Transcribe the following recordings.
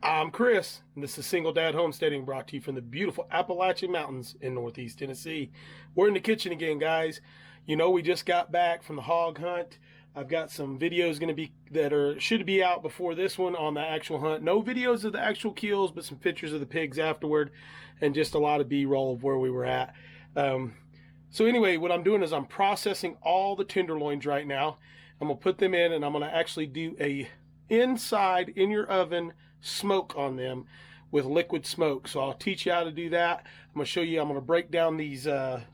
I'm Chris, and this is Single Dad Homesteading, brought to you from the beautiful Appalachian Mountains in Northeast Tennessee. We're in the kitchen again, guys. You know, we just got back from the hog hunt. I've got some videos going to be should be out before this one on the actual hunt. No videos of the actual kills, but some pictures of the pigs afterward, and just a lot of B-roll of where we were at. So anyway, what I'm doing is I'm processing all the tenderloins right now. I'm gonna put them in, and I'm gonna actually do a inside in your oven smoke on them with liquid smoke. So I'll teach you how to do that. I'm going to show you, I'm going to break down these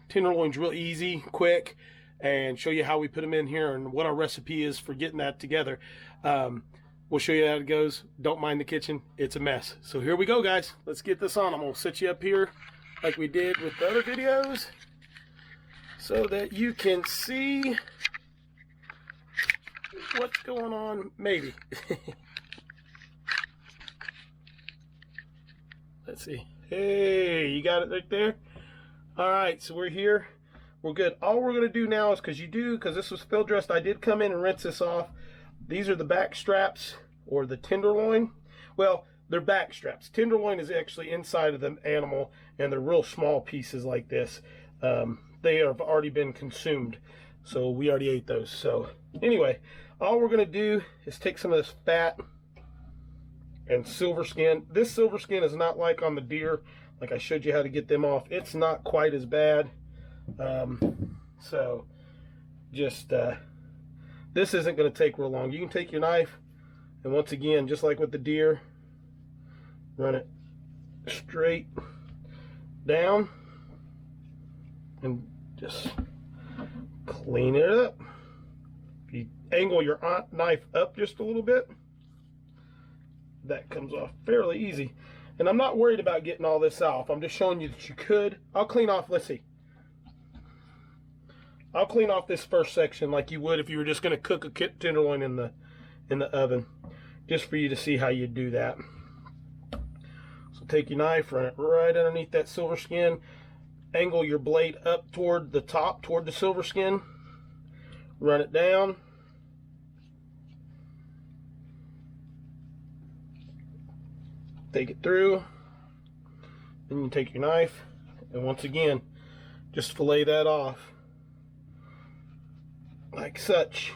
tenderloins real easy, quick, and show you how we put them in here and what our recipe is for getting that together. We'll show you how it goes. Don't mind the kitchen, it's a mess. So here we go, guys. Let's get this on. I'm going to set you up here like we did with the other videos so that you can see what's going on, maybe. Let's see. Hey, you got it right there? All right, so we're here. We're good. All we're going to do now is, because this was field dressed, I did come in and rinse this off. These are the back straps, or the tenderloin. Well, they're back straps. Tenderloin is actually inside of the animal, and they're real small pieces like this. They have already been consumed, so we already ate those. So anyway, all we're going to do is take some of this fat and silver skin. This silver skin is not like on the deer, like I showed you how to get them off. It's not quite as bad. So just this isn't going to take real long. You can take your knife, and once again, just like with the deer, run it straight down and just clean it up. If you angle your knife up just a little bit, that comes off fairly easy. And I'm not worried about getting all this off. I'm just showing you that you could. I'll clean off, let's see. I'll clean off this first section like you would if you were just going to cook a tenderloin in the oven, just for you to see how you do that. So take your knife, run it right underneath that silver skin, angle your blade up toward the top, toward the silver skin, run it down. Take it through, then you take your knife, and once again, just fillet that off like such.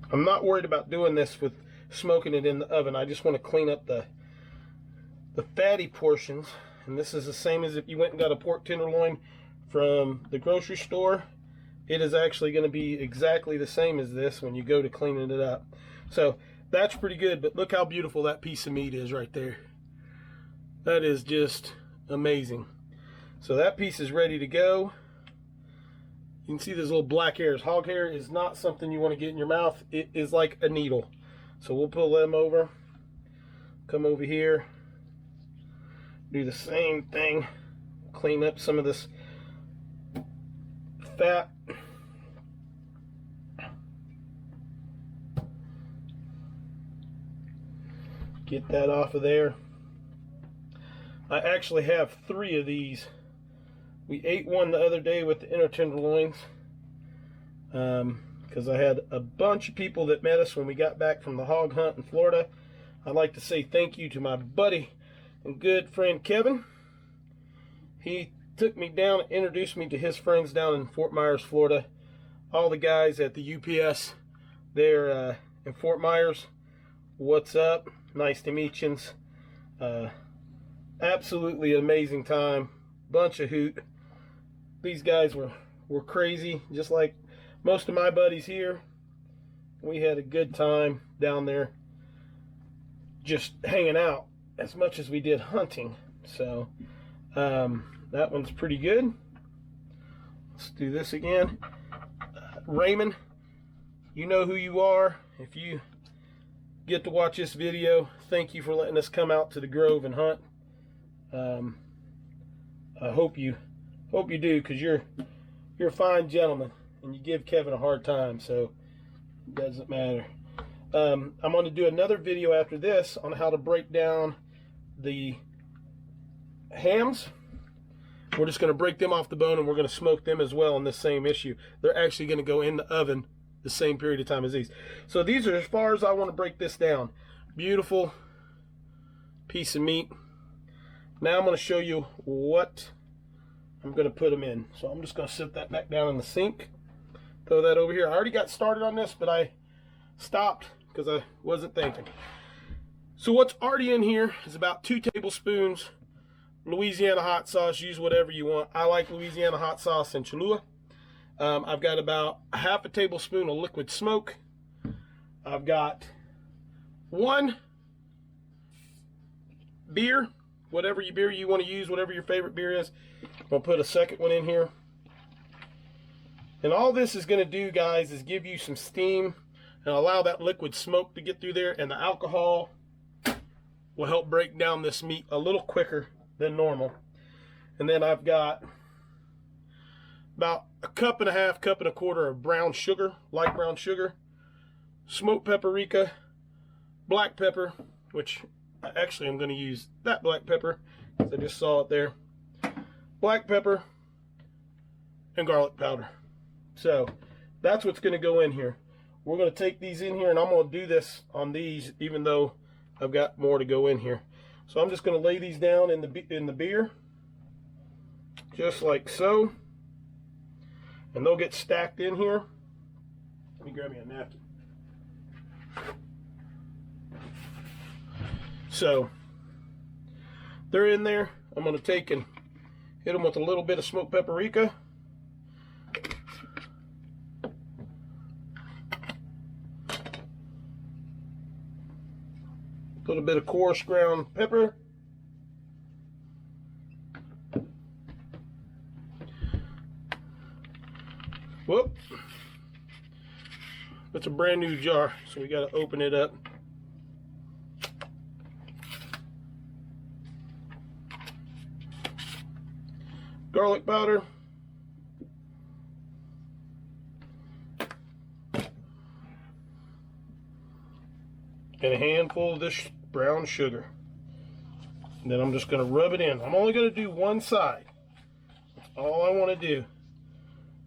I'm not worried about doing this with smoking it in the oven. I just want to clean up the fatty portions, and this is the same as if you went and got a pork tenderloin from the grocery store. It is actually going to be exactly the same as this when you go to cleaning it up. So that's pretty good, but look how beautiful that piece of meat is right there. That is just amazing. So that piece is ready to go. You can see those little black hairs. Hog hair is not something you want to get in your mouth. It is like a needle. So we'll pull them over, come over here, do the same thing, clean up some of this fat. Get that off of there. I actually have 3 of these. We ate one the other day with the inner tenderloins, because I had a bunch of people that met us when we got back from the hog hunt in Florida. I'd like to say thank you to my buddy and good friend Kevin. He took me down and introduced me to his friends down in Fort Myers, Florida. All the guys at the UPS there in Fort Myers, what's up? Nice to meet you. Absolutely amazing time. Bunch of hoot. These guys were crazy, just like most of my buddies here. We had a good time down there just hanging out as much as we did hunting. So that one's pretty good. Let's do this again. Raymond, you know who you are. If you get to watch this video, thank you for letting us come out to the Grove and hunt. I hope you do, because you're a fine gentleman, and you give Kevin a hard time, so it doesn't matter. I'm going to do another video after this on how to break down the hams We're just going to break them off the bone, and we're going to smoke them as well on this same issue. They're actually going to go in the oven the same period of time as these. So these are as far as I want to break this down. Beautiful piece of meat. Now I'm going to show you what I'm going to put them in. So I'm just going to set that back down in the sink. Throw that over here. I already got started on this, but I stopped because I wasn't thinking. So what's already in here is about 2 tablespoons Louisiana hot sauce. Use whatever you want. I like Louisiana hot sauce in Cholula. I've got about half a tablespoon of liquid smoke. I've got 1 beer, whatever your beer you want to use, whatever your favorite beer is. I'm going to put a second one in here. And all this is going to do, guys, is give you some steam and allow that liquid smoke to get through there, and the alcohol will help break down this meat a little quicker than normal. And then I've got about a cup and a half, cup and a quarter of brown sugar, light brown sugar, smoked paprika, black pepper, which actually I'm going to use that black pepper because I just saw it there, black pepper, and garlic powder. So that's what's going to go in here. We're going to take these in here, and I'm going to do this on these even though I've got more to go in here. So I'm just going to lay these down in the beer, just like so, and they'll get stacked in here. Let me grab me a napkin. So they're in there. I'm going to take and hit them with a little bit of smoked paprika. A little bit of coarse ground pepper. Whoop. It's a brand new jar, so we got to open it up. Garlic powder. And a handful of this brown sugar. And then I'm just going to rub it in. I'm only going to do one side. That's all I want to do.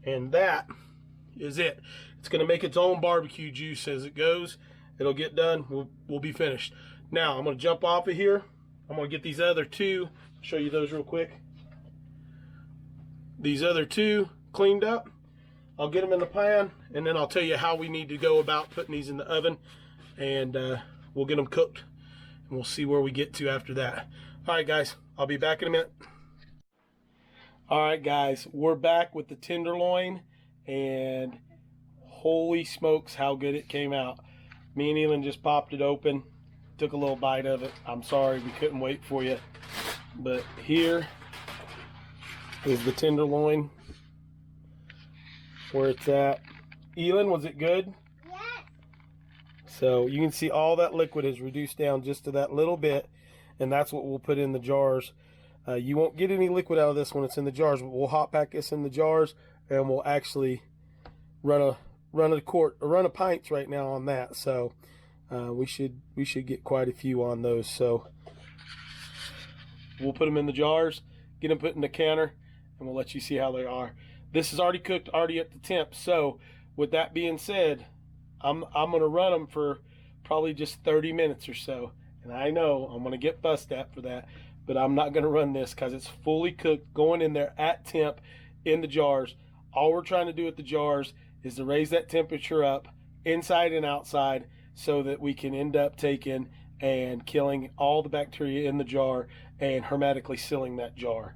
And that is it. It's going to make its own barbecue juice as it goes. It'll get done. We'll be finished. Now I'm going to jump off of here. I'm going to get these other 2. I'll show you those real quick. These other 2 cleaned up. I'll get them in the pan, and then I'll tell you how we need to go about putting these in the oven. And we'll get them cooked, and we'll see where we get to after that. All right, guys, I'll be back in a minute. All right, guys, we're back with the tenderloin, and holy smokes, how good it came out. Me and Elin just popped it open, took a little bite of it. I'm sorry we couldn't wait for you, but here is the tenderloin, where it's at. Elin, was it good? So you can see all that liquid is reduced down just to that little bit, and that's what we'll put in the jars. You won't get any liquid out of this when it's in the jars, but we'll hot pack this in the jars, and we'll actually run a pints right now on that. So we should get quite a few on those. So we'll put them in the jars, get them put in the canner, and we'll let you see how they are. This is already cooked, already at the temp. So with that being said, I'm going to run them for probably just 30 minutes or so. And I know I'm going to get fussed at for that, but I'm not going to run this because it's fully cooked, going in there at temp in the jars. All we're trying to do with the jars is to raise that temperature up inside and outside so that we can end up taking and killing all the bacteria in the jar and hermetically sealing that jar.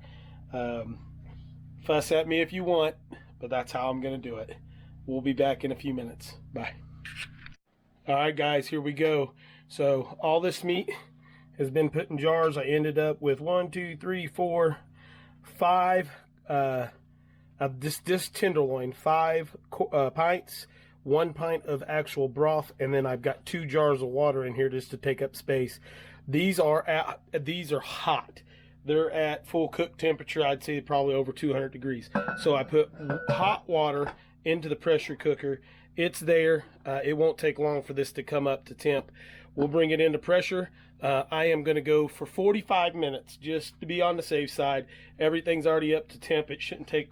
Fuss at me if you want, but that's how I'm going to do it. We'll be back in a few minutes. Bye. All right, guys, here we go. So all this meat has been put in jars. I ended up with 1, 2, 3, 4, 5 of this tenderloin, 5 pints, 1 pint of actual broth, and then I've got 2 jars of water in here just to take up space. These are hot. They're at full cook temperature. I'd say probably over 200 degrees. So I put hot water into the pressure cooker. It's there. It won't take long for this to come up to temp. we'll bring it into pressure. I am going to go for 45 minutes just to be on the safe side. Everything's already up to temp. It shouldn't take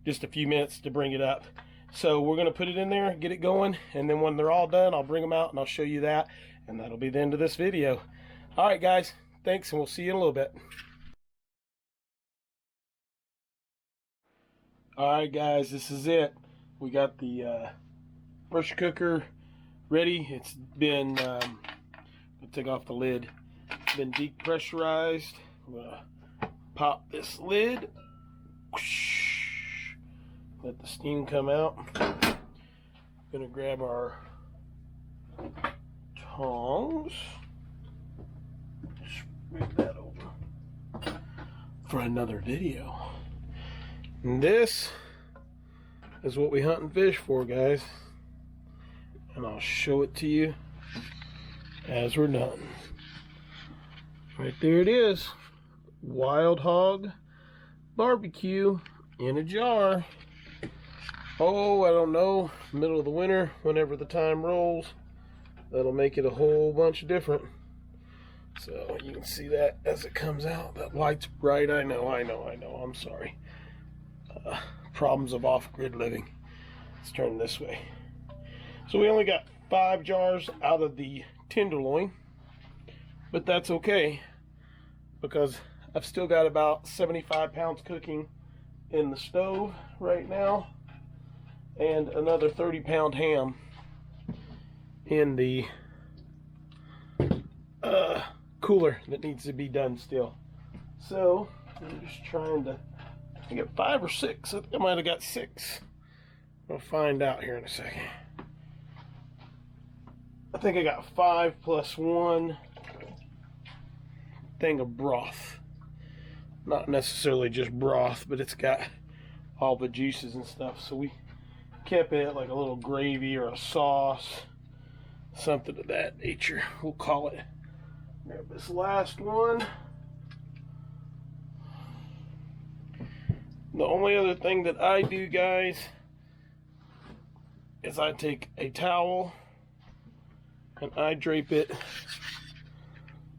just a few minutes to bring it up. So we're going to put it in there, get it going, and then when they're all done, I'll bring them out and I'll show you that, and that'll be the end of this video. All right, guys, thanks, and we'll see you in a little bit. All right, guys, this is it. We got the pressure cooker ready. It's been, I'll take off the lid. It's been depressurized. I'm gonna pop this lid. Let the steam come out. Gonna grab our tongs. Just move that over for another video. And this is what we hunt and fish for, guys. And I'll show it to you as we're done. Right there it is. Wild hog barbecue in a jar. Oh, I don't know, middle of the winter, whenever the time rolls, that'll make it a whole bunch different. So you can see that as it comes out. That light's bright. I know. I'm sorry. Problems of off-grid living. Let's turn this way. So we only got 5 jars out of the tenderloin, but that's okay because I've still got about 75 pounds cooking in the stove right now, and another 30-pound ham in the cooler that needs to be done still. So I'm just trying to, I got 5 or 6. I think I might have got 6. We'll find out here in a second. I think I got 5 plus 1 thing of broth. Not necessarily just broth, but it's got all the juices and stuff. So we kept it like a little gravy or a sauce, something of that nature, we'll call it. Grab this last one. The only other thing that I do, guys, is I take a towel and I drape it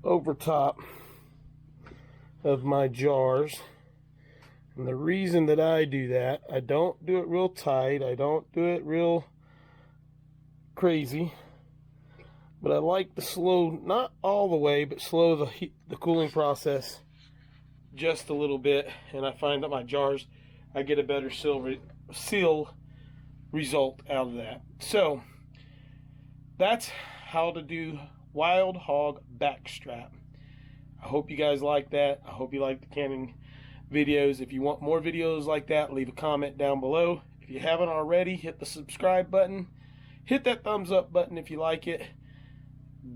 over top of my jars. And the reason that I do that, I don't do it real tight, I don't do it real crazy, but I like to slow, not all the way, but slow the cooling process just a little bit, and I find that my jars, I get a better seal result out of that. So that's how to do wild hog backstrap. I hope you guys like that. I hope you like the canning videos. If you want more videos like that, leave a comment down below. If you haven't already, hit the subscribe button. Hit that thumbs up button if you like it.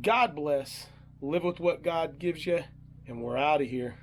God bless. Live with what God gives you, and we're out of here.